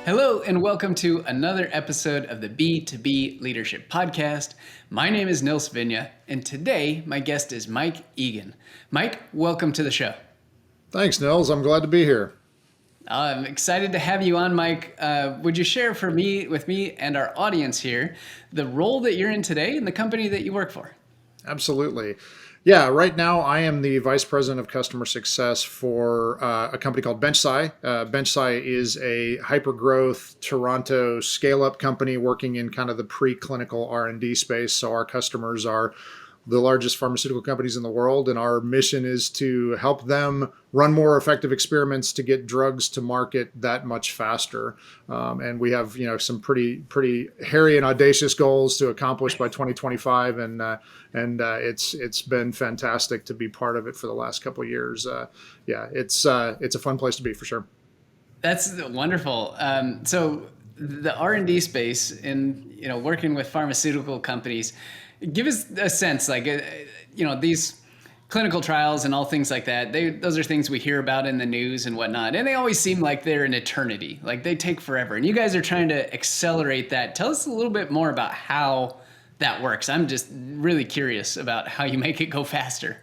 Hello, and welcome to another episode of the B2B Leadership Podcast. My name is Nils Vinje, and today my guest is Mike Egan. Mike, welcome to the show. Thanks, Nils. I'm glad to be here. I'm excited to have you on, Mike. Would you share with me and our audience here the role that you're in today and the company that you work for? Absolutely. Yeah, right now I am the Vice President of Customer Success for a company called BenchSci. BenchSci is a hyper-growth Toronto scale-up company working in kind of the preclinical R&D space. So our customers are the largest pharmaceutical companies in the world, and our mission is to help them run more effective experiments to get drugs to market that much faster. And we have, some pretty hairy and audacious goals to accomplish by 2025, and it's been fantastic to be part of it for the last couple of years. It's a fun place to be for sure. That's wonderful. So the R&D space in working with pharmaceutical companies. Give us a sense, these clinical trials and all things like that, those are things we hear about in the news and whatnot. And they always seem like they're an eternity, like they take forever. And you guys are trying to accelerate that. Tell us a little bit more about how that works. I'm just really curious about how you make it go faster.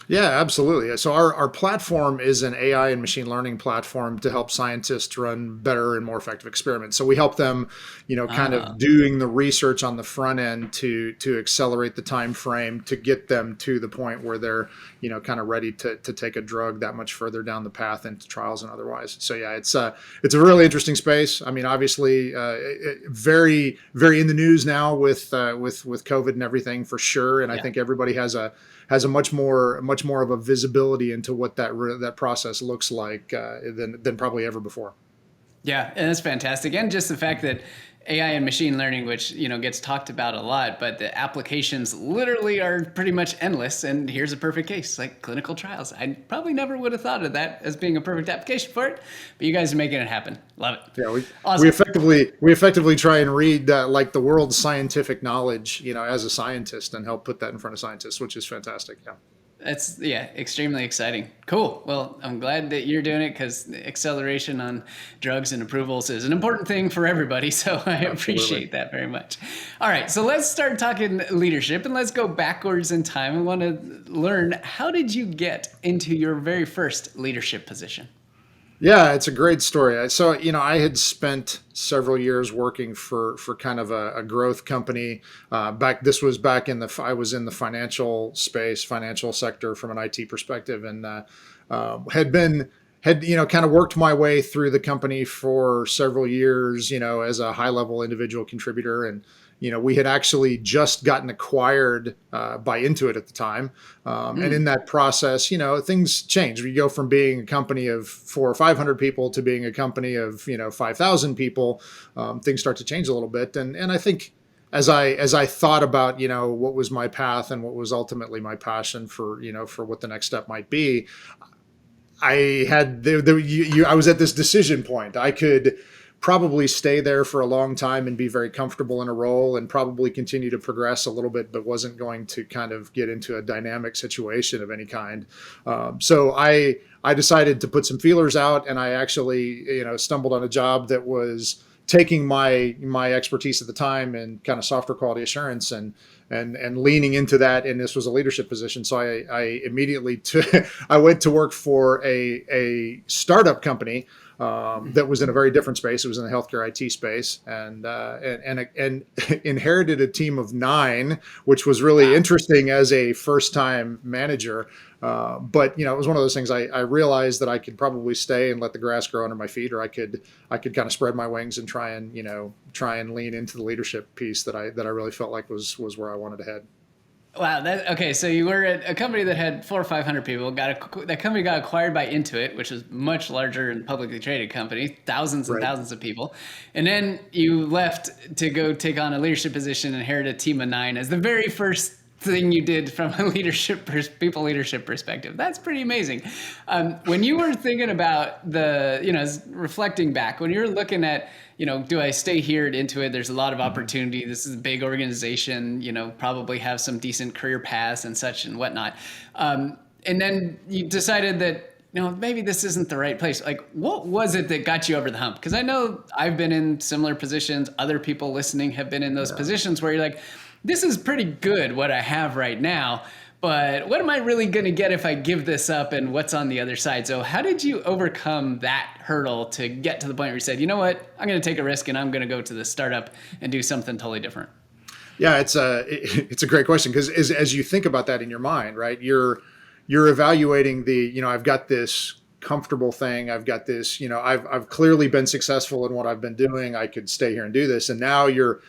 Yeah, absolutely. So our platform is an AI and machine learning platform to help scientists run better and more effective experiments. So we help them, kind of doing the research on the front end to accelerate the time frame to get them to the point where they're, kind of ready to take a drug that much further down the path into trials and otherwise. So yeah, it's a really interesting space. I mean, obviously, very, very in the news now with COVID and everything for sure. And I think everybody has a much more of a visibility into what that process looks like than probably ever before. Yeah, and that's fantastic. And just the fact that AI and machine learning, which gets talked about a lot, but the applications literally are pretty much endless. And here's a perfect case, like clinical trials. I probably never would have thought of that as being a perfect application for it, but you guys are making it happen. Love it. Yeah, awesome. we effectively try and read like the world's scientific knowledge, as a scientist, and help put that in front of scientists, which is fantastic. Yeah. That's extremely exciting. Cool. Well, I'm glad that you're doing it because acceleration on drugs and approvals is an important thing for everybody. So I appreciate that very much. All right. So let's start talking leadership and let's go backwards in time. I want to learn, how did you get into your very first leadership position? Yeah, it's a great story. So, I had spent several years working for kind of a growth company. This was back I was in the financial sector from an IT perspective, and had kind of worked my way through the company for several years, as a high level individual contributor. And we had actually just gotten acquired by Intuit at the time. And in that process, things change. We go from being a company of 400 or 500 people to being a company of, 5,000 people. Things start to change a little bit. And I think as I thought about, what was my path and what was ultimately my passion for what the next step might be, I was at this decision point. I could probably stay there for a long time and be very comfortable in a role and probably continue to progress a little bit, but wasn't going to kind of get into a dynamic situation of any kind. So I decided to put some feelers out, and I actually, stumbled on a job that was taking my expertise at the time and kind of software quality assurance and leaning into that. And this was a leadership position. So I immediately I went to work for a startup company that was in a very different space. It was in the healthcare IT space, and inherited a team of 9, which was really interesting as a first-time manager. But it was one of those things. I realized that I could probably stay and let the grass grow under my feet, or I could kind of spread my wings and try and lean into the leadership piece that I really felt like was where I wanted to head. Wow. Okay. So you were at a company that had 400 or 500 people. That company got acquired by Intuit, which is much larger and publicly traded company, thousands and thousands of people. And then you left to go take on a leadership position and inherit a team of 9 as the very first thing you did from a people leadership perspective. That's pretty amazing. When you were thinking about reflecting back, when you're looking at, do I stay here at Intuit? There's a lot of opportunity. This is a big organization, probably have some decent career paths and such and whatnot. And then you decided that no, maybe this isn't the right place. Like, what was it that got you over the hump? Because I know I've been in similar positions. Other people listening have been in those Yeah. positions where you're like, this is pretty good what I have right now, but what am I really going to get if I give this up, and what's on the other side? So how did you overcome that hurdle to get to the point where you said, you know what, I'm going to take a risk and I'm going to go to the startup and do something totally different? Yeah, it's a great question, because as you think about that in your mind, right? You're evaluating I've got this comfortable thing. I've got this, I've clearly been successful in what I've been doing. I could stay here and do this. And now you're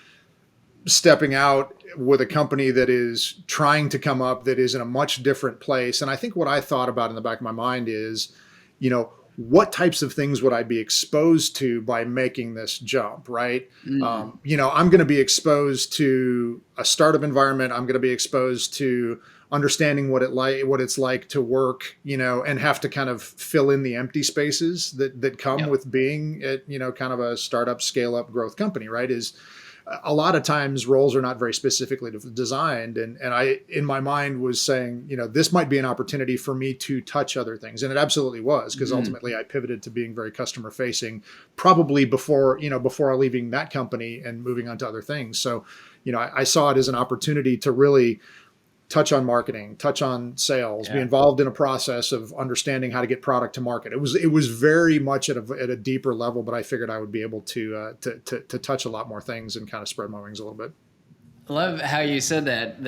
stepping out with a company that is trying to come up, that is in a much different place. And I think what I thought about in the back of my mind is, what types of things would I be exposed to by making this jump, right? I'm going to be exposed to a startup environment. I'm going to be exposed to understanding what it's like to work, and have to kind of fill in the empty spaces that come Yep. with being at, kind of a startup, scale up, growth company, right? Is a lot of times roles are not very specifically designed. And I, in my mind, was saying, this might be an opportunity for me to touch other things. And it absolutely was, because ultimately I pivoted to being very customer facing, probably before leaving that company and moving on to other things. So, I saw it as an opportunity to really touch on marketing, touch on sales, be involved in a process of understanding how to get product to market. It was very much at a deeper level, but I figured I would be able to touch a lot more things and kind of spread my wings a little bit. I love how you said that,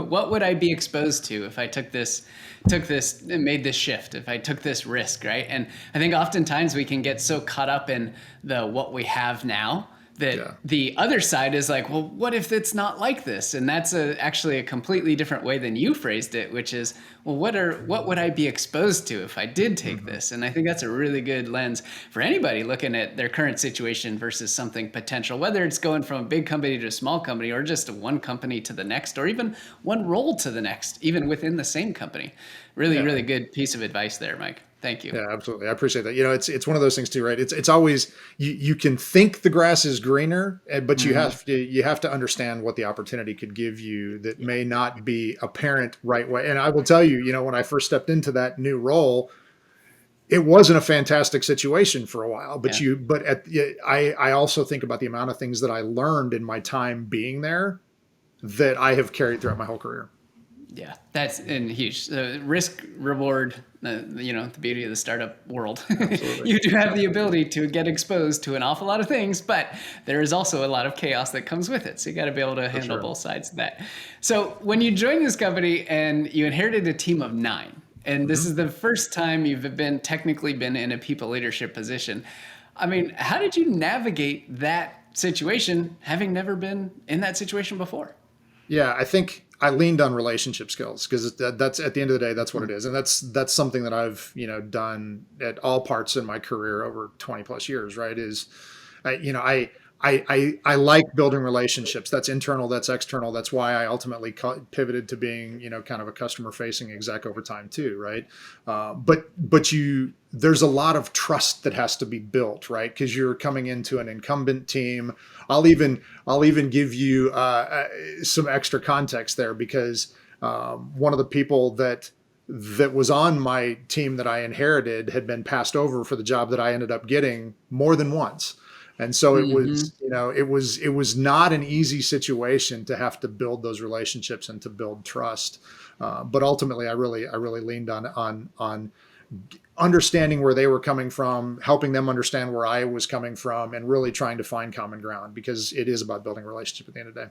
what would I be exposed to if I took this and made this shift, if I took this risk, right? And I think oftentimes we can get so caught up in what we have now that the other side is like, well, what if it's not like this? And that's actually a completely different way than you phrased it, which is, well, what would I be exposed to if I did take this? And I think that's a really good lens for anybody looking at their current situation versus something potential, whether it's going from a big company to a small company, or just one company to the next, or even one role to the next, even within the same company. Really good piece of advice there, Mike. Thank you. Yeah, absolutely. I appreciate that. It's one of those things too, right? It's always, you can think the grass is greener, but you have to understand what the opportunity could give you that may not be apparent right away. And I will tell you, when I first stepped into that new role, it wasn't a fantastic situation for a while, but I also think about the amount of things that I learned in my time being there that I have carried throughout my whole career. Yeah, that's huge. Risk reward, the beauty of the startup world. You do have the ability to get exposed to an awful lot of things, but there is also a lot of chaos that comes with it. So you got to be able to handle both sides of that. So when you joined this company and you inherited a team of 9, and this is the first time you've technically been in a people leadership position. I mean, how did you navigate that situation, having never been in that situation before? Yeah, I think I leaned on relationship skills, because that's at the end of the day, that's what it is. And that's something that I've, done at all parts in my career over 20 plus years, right? I like building relationships. That's internal, that's external. That's why I ultimately pivoted to being, kind of a customer facing exec over time too. Right. There's a lot of trust that has to be built, right? Because you're coming into an incumbent team. I'll even give you some extra context there, because one of the people that was on my team that I inherited had been passed over for the job that I ended up getting more than once. And so it was not an easy situation to have to build those relationships and to build trust. But ultimately, I really leaned on understanding where they were coming from, helping them understand where I was coming from, and really trying to find common ground, because it is about building a relationship at the end of the day.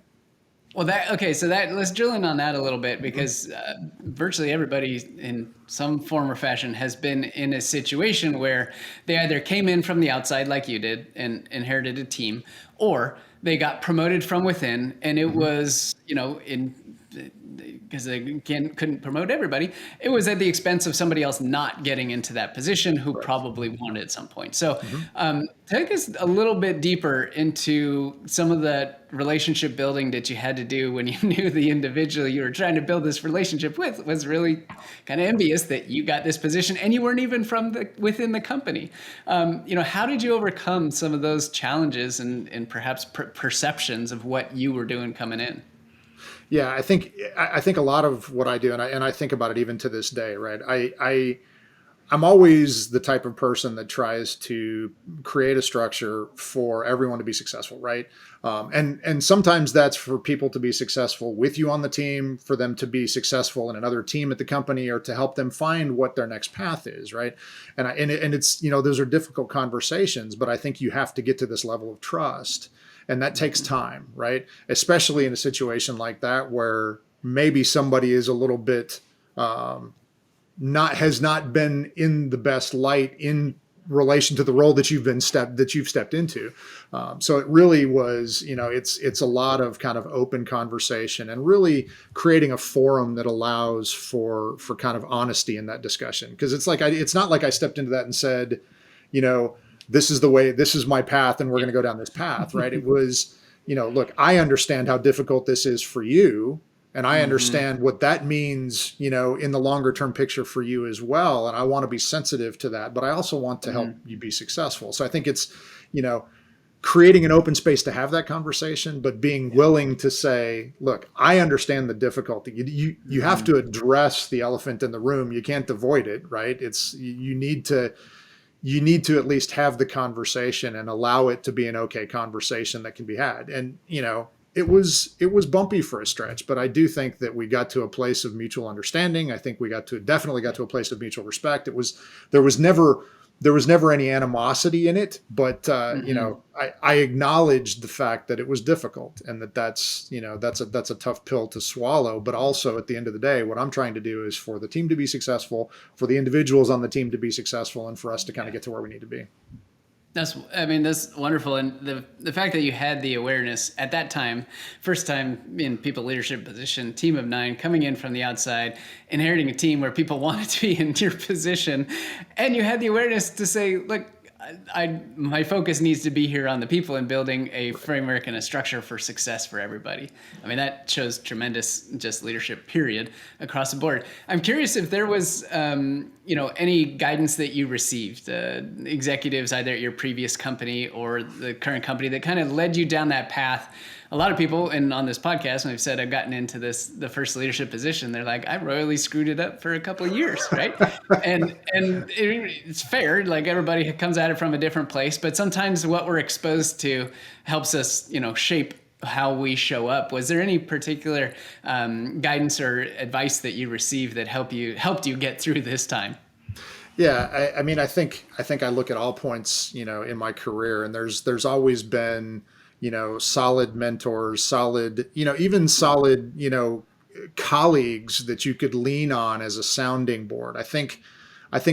Well, let's drill in on that a little bit, because virtually everybody in some form or fashion has been in a situation where they either came in from the outside like you did and inherited a team, or they got promoted from within, and it was, because they couldn't promote everybody, it was at the expense of somebody else not getting into that position who probably wanted at some point. So take us a little bit deeper into some of that relationship building that you had to do when you knew the individual you were trying to build this relationship with was really kind of envious that you got this position and you weren't even within the company. How did you overcome some of those challenges and perhaps perceptions of what you were doing coming in? Yeah, I think a lot of what I do, and I think about it even to this day, right? I'm always the type of person that tries to create a structure for everyone to be successful, right? And sometimes that's for people to be successful with you on the team, for them to be successful in another team at the company, or to help them find what their next path is, right? And it's, those are difficult conversations, but I think you have to get to this level of trust, and that takes time, right? Especially in a situation like that where maybe somebody is a little bit not has not been in the best light in relation to the role that you've stepped into. So it really was, it's a lot of kind of open conversation and really creating a forum that allows for kind of honesty in that discussion. Because it's not like I stepped into that and said, this is the way, this is my path, and we're going to go down this path, right? It was, look, I understand how difficult this is for you, and I understand what that means, in the longer term picture for you as well. And I want to be sensitive to that, but I also want to help you be successful. So I think it's, creating an open space to have that conversation, but being willing to say, look, I understand the difficulty. You have to address the elephant in the room. You can't avoid it, right? You need to at least have the conversation and allow it to be an okay conversation that can be had. And, it was bumpy for a stretch, but I do think that we got to a place of mutual understanding. I think we definitely got to a place of mutual respect. There was never any animosity in it, but I acknowledged the fact that it was difficult, and that's a tough pill to swallow. But also, at the end of the day, what I'm trying to do is for the team to be successful, for the individuals on the team to be successful, and for us to kind of get to where we need to be. That's wonderful. And the fact that you had the awareness at that time, first time in people leadership position, team of 9, coming in from the outside, inheriting a team where people wanted to be in your position. And you had the awareness to say, look, my focus needs to be here on the people and building a framework and a structure for success for everybody. That shows tremendous just leadership, period, across the board. I'm curious if there was, any guidance that you received, executives either at your previous company or the current company, that kind of led you down that path. A lot of people, and on this podcast, when they've said I've gotten into the first leadership position, they're like, I royally screwed it up for a couple of years, right? and it's fair, like everybody comes at it from a different place, but sometimes what we're exposed to helps us, shape how we show up. Was there any particular guidance or advice that you received that helped you get through this time? Yeah, I think I look at all points, in my career, and there's always been, solid mentors, solid, even solid, colleagues that you could lean on as a sounding board. I think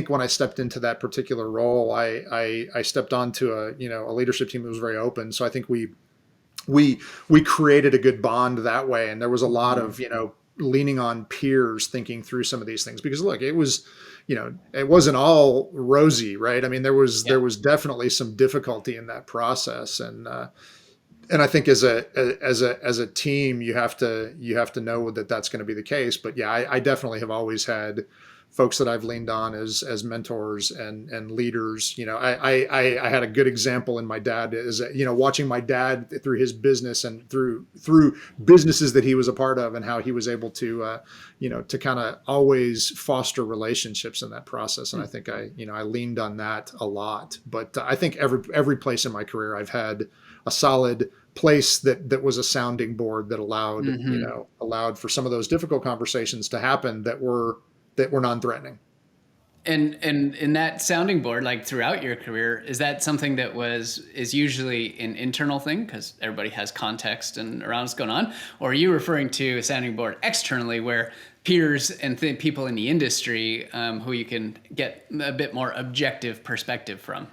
when I stepped into that particular role, I stepped onto a leadership team that was very open. So I think we created a good bond that way. And there was a lot of, leaning on peers, thinking through some of these things, because look, it was, it wasn't all rosy, right? There was definitely some difficulty in that process. And I think as a team, you have to know that that's going to be the case. But yeah, I definitely have always had folks that I've leaned on as mentors and leaders. I had a good example in my dad, is watching my dad through his business and through businesses that he was a part of, and how he was able to to kind of always foster relationships in that process. And I think I leaned on that a lot. But I think every place in my career I've had a solid place that was a sounding board that allowed for some of those difficult conversations to happen that were non-threatening. And in that sounding board, like throughout your career, is that something that is usually an internal thing because everybody has context and around what's going on? Or are you referring to a sounding board externally where peers and people in the industry who you can get a bit more objective perspective from?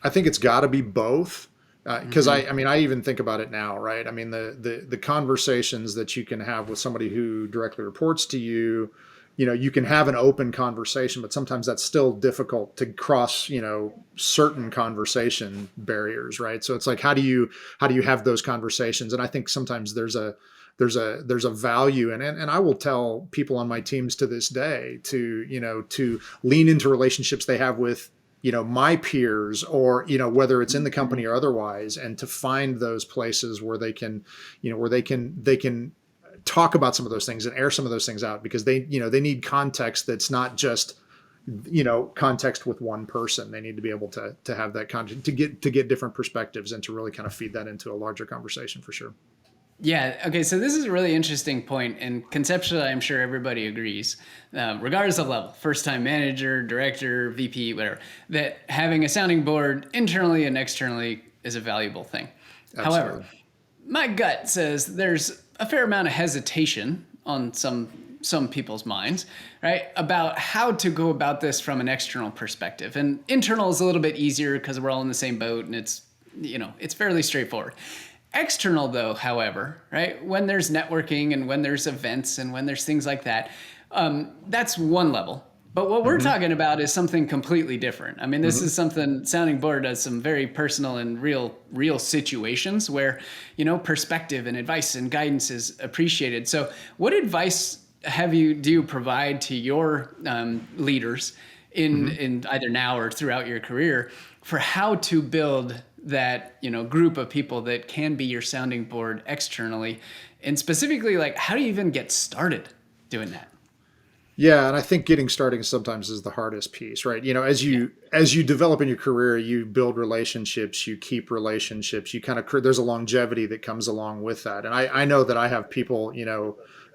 I think it's got to be both. Because I even think about it now, right? The conversations that you can have with somebody who directly reports to you, you can have an open conversation, but sometimes that's still difficult to cross, certain conversation barriers, right? So it's like, how do you have those conversations? And I think sometimes there's a value in it. And I will tell people on my teams to this day to lean into relationships they have with my peers, or whether it's in the company or otherwise, and to find those places where they can talk about some of those things and air some of those things out, because they need context that's not just, context with one person. They need to be able to have that context to get different perspectives and to really kind of feed that into a larger conversation for sure. Yeah. Okay. So this is a really interesting point, and conceptually, I'm sure everybody agrees, regardless of level, first-time manager, director, VP, whatever, that having a sounding board internally and externally is a valuable thing. Absolutely. However, my gut says there's a fair amount of hesitation on some people's minds, right, about how to go about this from an external perspective. And internal is a little bit easier because we're all in the same boat, and it's fairly straightforward. External, though, however, right, when there's networking and when there's events and when there's things like that, that's one level. But what we're talking about is something completely different. I mean, this is something Sounding Board does, some very personal and real situations where, perspective and advice and guidance is appreciated. So what advice do you provide to your leaders in either now or throughout your career for how to build that group of people that can be your sounding board externally, and specifically, like, how do you even get started doing that? Yeah, and I think getting started sometimes is the hardest piece, right? As you develop in your career, you build relationships, you keep relationships, you kind of there's a longevity that comes along with that. And I know that I have people,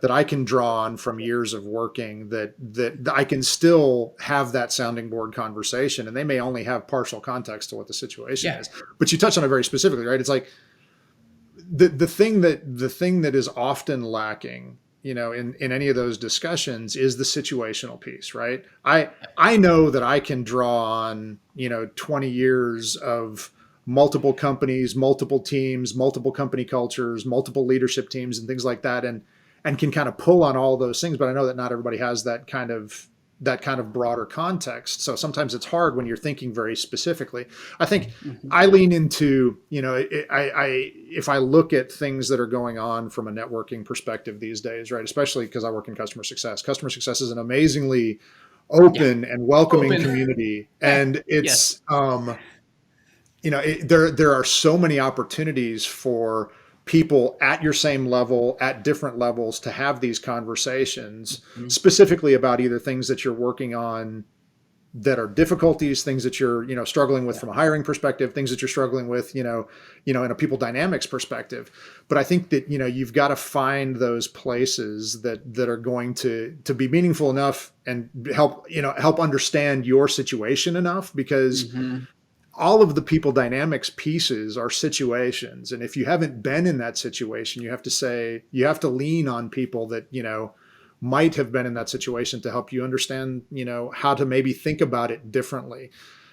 that I can draw on from years of working that I can still have that sounding board conversation, and they may only have partial context to what the situation is. But you touch on it very specifically, right? It's like the thing that is often lacking, in any of those discussions is the situational piece, right? I know that I can draw on, 20 years of multiple companies, multiple teams, multiple company cultures, multiple leadership teams and things like that, and can kind of pull on all those things. But I know that not everybody has that kind of broader context. So sometimes it's hard when you're thinking very specifically. I think I lean into, if I look at things that are going on from a networking perspective these days, right? Especially because I work in customer success. Customer success is an amazingly open and welcoming community. And it's, there are so many opportunities for people at your same level, at different levels, to have these conversations specifically about either things that you're working on that are difficulties, things that you're, struggling with from a hiring perspective, things that you're struggling with, in a people dynamics perspective. But I think that, you've got to find those places that are going to be meaningful enough and help understand your situation enough, because all of the people dynamics pieces are situations. And if you haven't been in that situation, you have to lean on people that, might have been in that situation to help you understand, how to maybe think about it differently.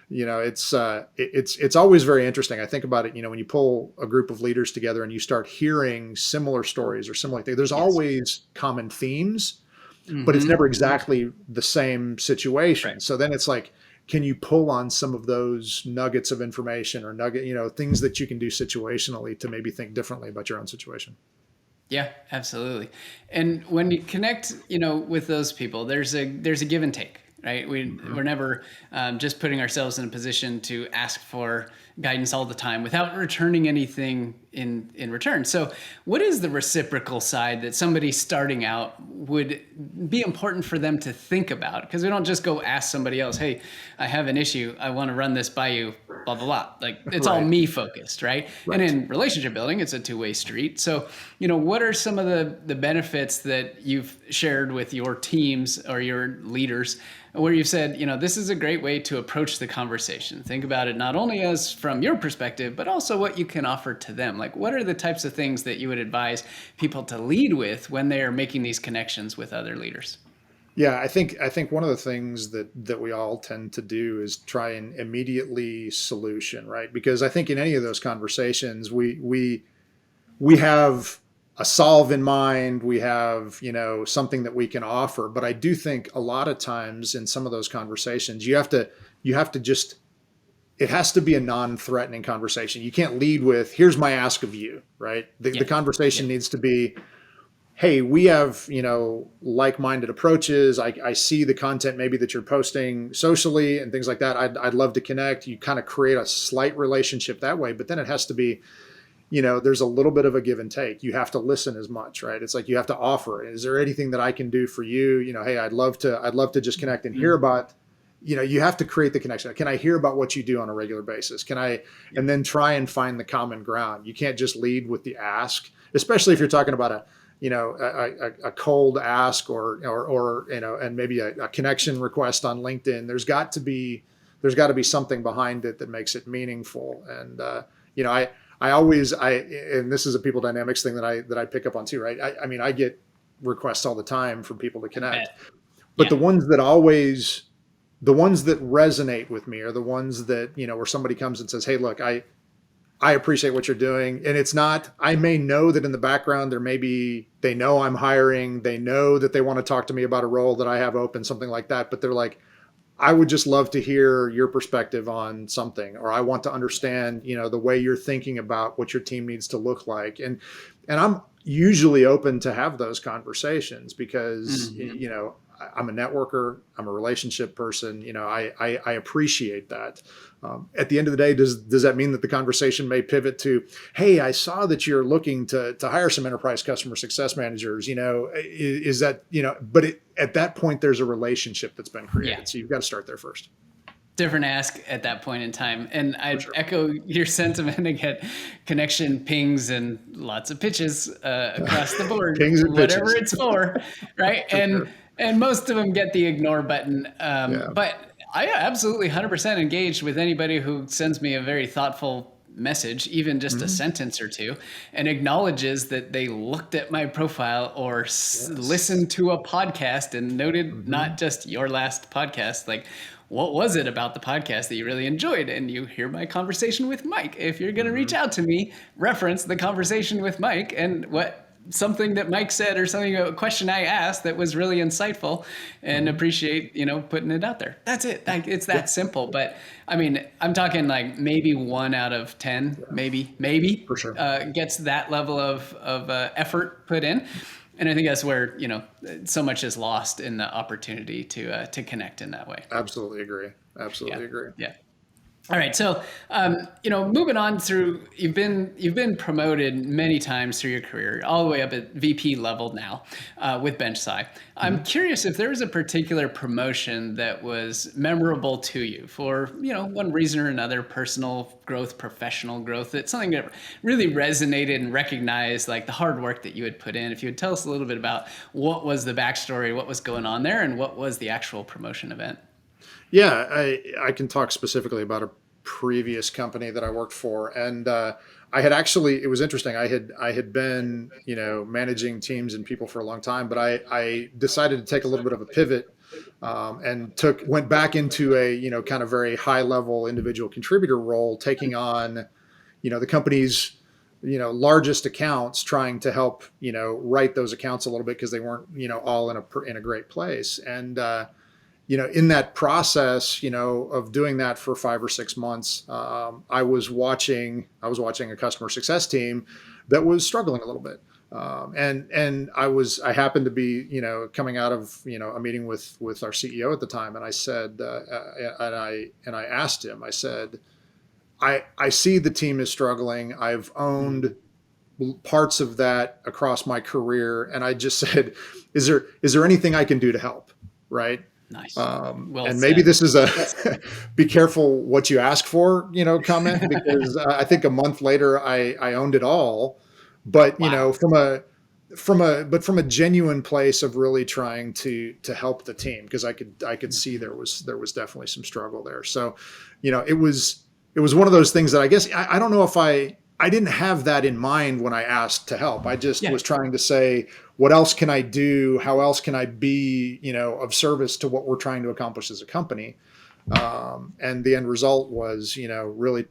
It's always very interesting. I think about it, when you pull a group of leaders together and you start hearing similar stories or similar things, there's always common themes, but it's never exactly the same situation. Right. So then it's like, can you pull on some of those nuggets of information or things that you can do situationally to maybe think differently about your own situation? Yeah, absolutely. And when you connect, with those people, there's a give and take, right? We're never just putting ourselves in a position to ask for guidance all the time without returning anything in return. So what is the reciprocal side that somebody starting out would be important for them to think about? Because we don't just go ask somebody else, hey, I have an issue, I want to run this by you, blah, blah, blah. Like, it's all me focused, right? And in relationship building, it's a two-way street. So, what are some of the benefits that you've shared with your teams or your leaders where you've said, this is a great way to approach the conversation? Think about it not only as from your perspective, but also what you can offer to them. Like, what are the types of things that you would advise people to lead with when they are making these connections with other leaders? Yeah, I think one of the things that we all tend to do is try and immediately solution, right? Because I think in any of those conversations, we have a solve in mind, we have, something that we can offer. But I do think a lot of times in some of those conversations, you have to just, it has to be a non-threatening conversation. You can't lead with, here's my ask of you, right? The conversation needs to be, hey, we have, like-minded approaches. I see the content maybe that you're posting socially and things like that. I'd love to connect. You kind of create a slight relationship that way, but then it has to be, there's a little bit of a give and take. You have to listen as much, right? It's like you have to offer. Is there anything that I can do for you? Hey, I'd love to just connect and hear about, you have to create the connection. Can I hear about what you do on a regular basis? And then try and find the common ground. You can't just lead with the ask, especially if you're talking about a cold ask or and maybe a connection request on LinkedIn. There's got to be something behind it that makes it meaningful. And and this is a people dynamics thing that I pick up on too, right? I get requests all the time from people to connect, but the ones that resonate with me are the ones that, where somebody comes and says, hey, look, I appreciate what you're doing. And it's not, I may know that in the background, they know I'm hiring, they know that they want to talk to me about a role that I have open, something like that. But they're like, I would just love to hear your perspective on something, or I want to understand, the way you're thinking about what your team needs to look like. And I'm usually open to have those conversations because, I'm a networker, I'm a relationship person, I appreciate that. At the end of the day, does that mean that the conversation may pivot to, hey, I saw that you're looking to hire some enterprise customer success managers, is that, but at that point, there's a relationship that's been created. Yeah. So you've got to start there first. Different ask at that point in time. And I echo your sentiment and get connection pings and lots of pitches across the board, pings and whatever pitches. It's for, right? And most of them get the ignore button. But I absolutely 100% engaged with anybody who sends me a very thoughtful message, even just a sentence or two, and acknowledges that they looked at my profile or listened to a podcast and noted not just your last podcast, like, what was it about the podcast that you really enjoyed? And you hear my conversation with Mike. If you're going to reach out to me, reference the conversation with Mike and something that Mike said or a question I asked that was really insightful, and appreciate, putting it out there. That's it. It's that simple. But I'm talking like maybe 1 out of 10, maybe for sure, gets that level of effort put in. And I think that's where, so much is lost in the opportunity to connect in that way. Absolutely agree. Agree. Yeah. All right. So, moving on through, you've been promoted many times through your career, all the way up at VP level now with BenchSci. I'm curious if there was a particular promotion that was memorable to you for, one reason or another, personal growth, professional growth, that's something that really resonated and recognized like the hard work that you had put in. If you would tell us a little bit about what was the backstory, what was going on there, and what was the actual promotion event? Yeah, I can talk specifically about a previous company that I worked for, and I had actually, it was interesting. I had been, managing teams and people for a long time, but I decided to take a little bit of a pivot and went back into a, kind of very high level individual contributor role, taking on, the company's, largest accounts, trying to help, write those accounts a little bit because they weren't, all in a great place. And in that process, of doing that for 5 or 6 months, I was watching a customer success team that was struggling a little bit. And I happened to be, coming out of, a meeting with our CEO at the time. And I said, and I asked him, I said, I see the team is struggling. I've owned parts of that across my career. And I just said, is there anything I can do to help? Right. Nice. And maybe this is a be careful what you ask for, comment, because I think a month later I owned it all, but from a genuine place of really trying to help the team, because I could see there was definitely some struggle there. So, it was one of those things that I guess I don't know if I didn't have that in mind when I asked to help. I just was trying to say, what else can I do? How else can I be, of service to what we're trying to accomplish as a company? And the end result was, really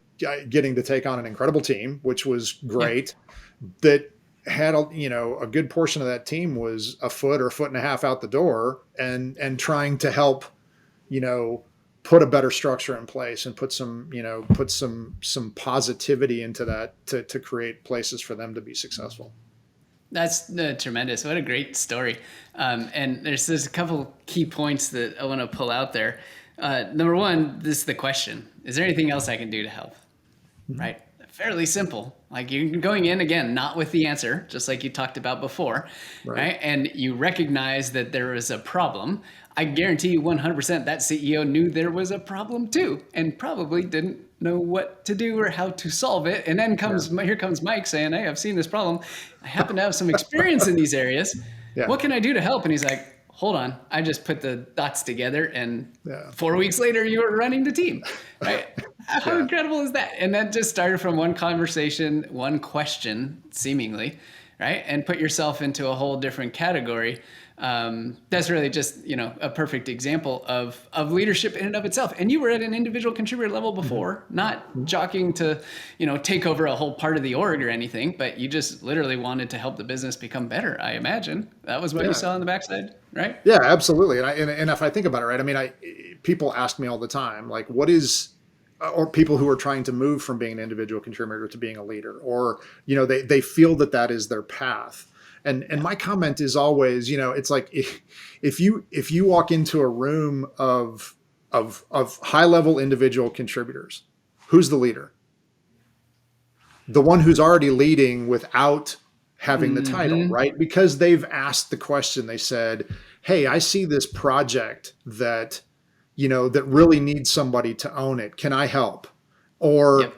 getting to take on an incredible team, which was great. That had a good portion of that team was a foot or 1.5 feet out the door, and trying to help, put a better structure in place and put some positivity into that to create places for them to be successful. That's tremendous. What a great story. And there's a couple key points that I want to pull out there. Number one, this is the question. Is there anything else I can do to help? Right? fairly simple. Like you're going in again, not with the answer, just like you talked about before, right? And you recognize that there is a problem. I guarantee you 100% that CEO knew there was a problem too, and probably didn't know what to do or how to solve it. And then here comes Mike saying, "Hey, I've seen this problem. I happen to have some experience in these areas. What can I do to help?" And he's like, "Hold on, I just put the dots together, and 4 weeks later, you were running the team." Right? How incredible is that? And that just started from one conversation, one question, seemingly, right? And put yourself into a whole different category. That's really just, a perfect example of leadership in and of itself. And you were at an individual contributor level before, not jockeying to, take over a whole part of the org or anything, but you just literally wanted to help the business become better. I imagine that was what you saw on the backside, right? Yeah, absolutely. And if I think about it, right, I mean, people ask me all the time, like, or people who are trying to move from being an individual contributor to being a leader, or, they feel that is their path. And my comment is always, it's like if you walk into a room of high level individual contributors, who's the leader? The one who's already leading without having the title, right? Because they've asked the question. They said, "Hey, I see this project that that really needs somebody to own it. Can I help?" Or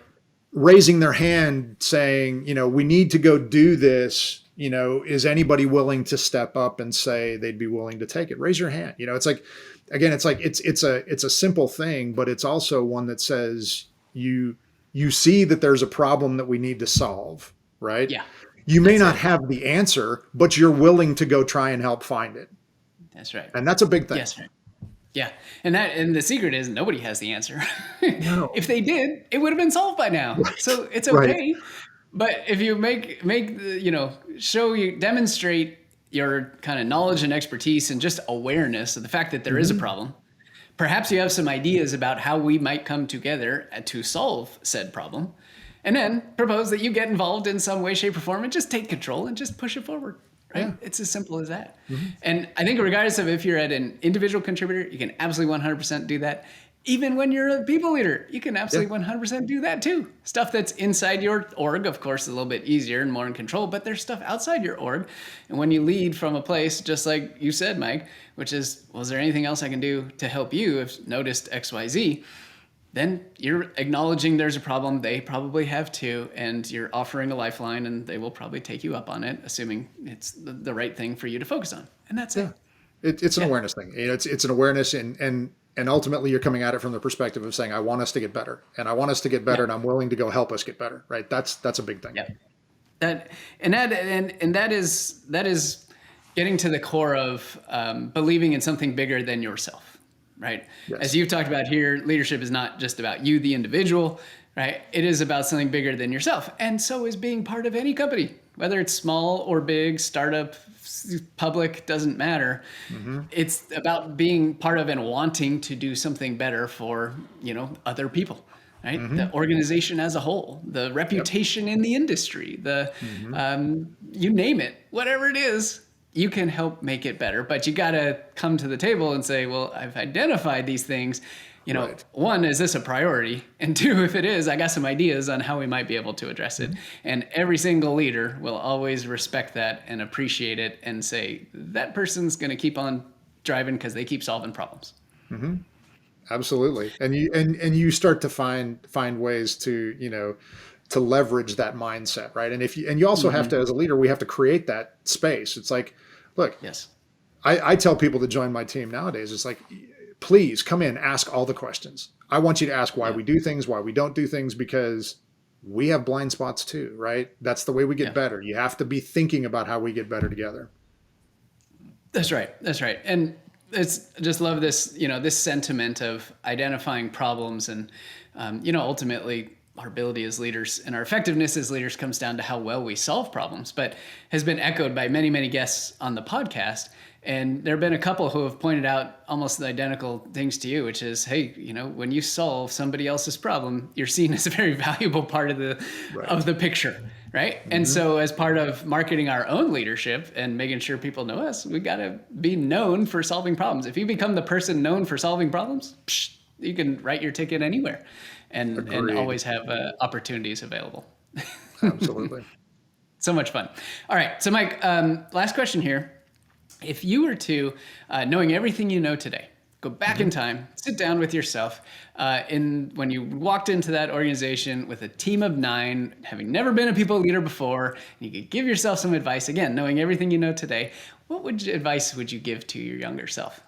raising their hand saying, "We need to go do this. Is anybody willing to step up and say they'd be willing to take it?" Raise your hand. It's like, again, it's a simple thing, but it's also one that says you see that there's a problem that we need to solve, right? Yeah. You may not have the answer, but you're willing to go try and help find it. That's right. And that's a big thing. Yes, right. Yeah. And the secret is nobody has the answer. No. If they did, it would have been solved by now. Right. So it's okay. Right. But if you demonstrate your kind of knowledge and expertise and just awareness of the fact that there is a problem, perhaps you have some ideas about how we might come together to solve said problem, and then propose that you get involved in some way, shape, or form and just take control and just push it forward. Right? Yeah. It's as simple as that. And I think regardless of if you're at an individual contributor, you can absolutely 100% do that. Even when you're a people leader, you can absolutely 100% do that too. Stuff that's inside your org, of course, is a little bit easier and more in control, but there's stuff outside your org. And when you lead from a place, just like you said, Mike, which is, well, is there anything else I can do to help you if noticed XYZ? Then you're acknowledging there's a problem. They probably have too, and you're offering a lifeline, and they will probably take you up on it, assuming it's the right thing for you to focus on. And that's it. It's an awareness thing. It's an awareness, and ultimately you're coming at it from the perspective of saying, I want us to get better, and I want us to get better, and I'm willing to go help us get better. Right? That's a big thing. Yeah. That is getting to the core of believing in something bigger than yourself. Right. Yes. As you've talked about here, leadership is not just about you, the individual, right? It is about something bigger than yourself. And so is being part of any company, whether it's small or big, startup, public, doesn't matter. It's about being part of and wanting to do something better for, other people, right? The organization as a whole, the reputation in the industry, you name it, whatever it is. You can help make it better, but you got to come to the table and say, well, I've identified these things. One, is this a priority? And two, if it is, I got some ideas on how we might be able to address it. And every single leader will always respect that and appreciate it and say, that person's going to keep on driving because they keep solving problems. Absolutely. And you start to find ways to, to leverage that mindset, right? And you also have to, as a leader, we have to create that space. It's like, look, yes, I tell people to join my team nowadays. It's like, please come in, ask all the questions. I want you to ask why we do things, why we don't do things, because we have blind spots too, right? That's the way we get better. You have to be thinking about how we get better together. That's right. And it's just love this, this sentiment of identifying problems and, ultimately, our ability as leaders and our effectiveness as leaders comes down to how well we solve problems, but has been echoed by many, many guests on the podcast. And there have been a couple who have pointed out almost the identical things to you, which is, hey, when you solve somebody else's problem, you're seen as a very valuable part of the picture, right? And so as part of marketing our own leadership and making sure people know us, we got to be known for solving problems. If you become the person known for solving problems, you can write your ticket anywhere, and Agreed. always have opportunities available. Absolutely. So much fun. All right, so Mike, last question here. If you were to, knowing everything you know today, go back in time, sit down with yourself, when you walked into that organization with a team of 9, having never been a people leader before, and you could give yourself some advice, again, knowing everything you know today, advice would you give to your younger self?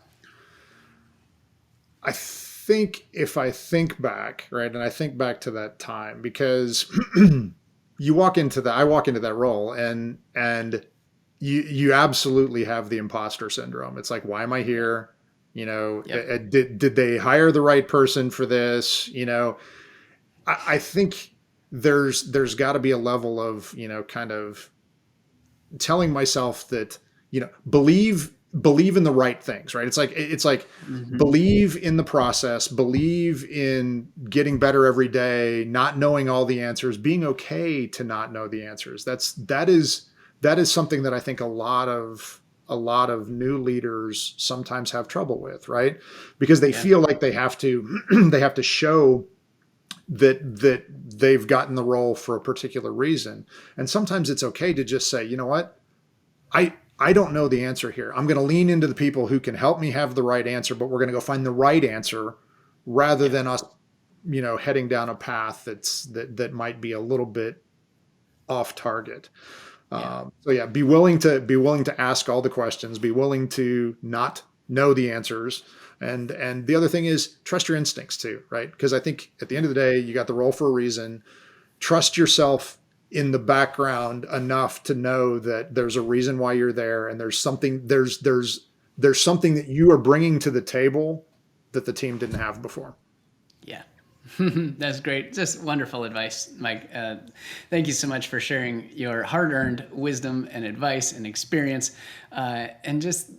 I think if I think back, right, and I think back to that time, because I walk into that role, and you absolutely have the imposter syndrome. It's like, why am I here? Yep. Did they hire the right person for this? I think there's got to be a level of, kind of telling myself that, believe in the right things, right? It's like believe in the process, believe in getting better every day, not knowing all the answers, being okay to not know the answers. That is something that I think a lot of new leaders sometimes have trouble with, right? Because they feel like they have to they have to show that they've gotten the role for a particular reason. And sometimes it's okay to just say, you know what? I don't know the answer here. I'm going to lean into the people who can help me have the right answer, but we're going to go find the right answer rather than us, heading down a path that might be a little bit off target. Be willing to ask all the questions, be willing to not know the answers. And the other thing is trust your instincts too, right? Because I think at the end of the day, you got the role for a reason. Trust yourself in the background enough to know that there's a reason why you're there, and there's something that you are bringing to the table that the team didn't have before. Yeah. That's great. Just wonderful advice, Mike. Thank you so much for sharing your hard-earned wisdom and advice and experience, and just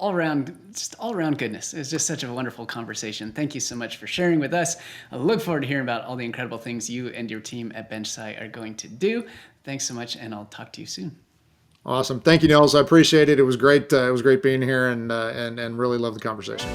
all around goodness. It's just such a wonderful conversation. Thank you so much for sharing with us. I look forward to hearing about all the incredible things you and your team at BenchSci are going to do. Thanks so much, and I'll talk to you soon. Awesome. Thank you, Nils. I appreciate it. It was great. It was great being here, and really love the conversation.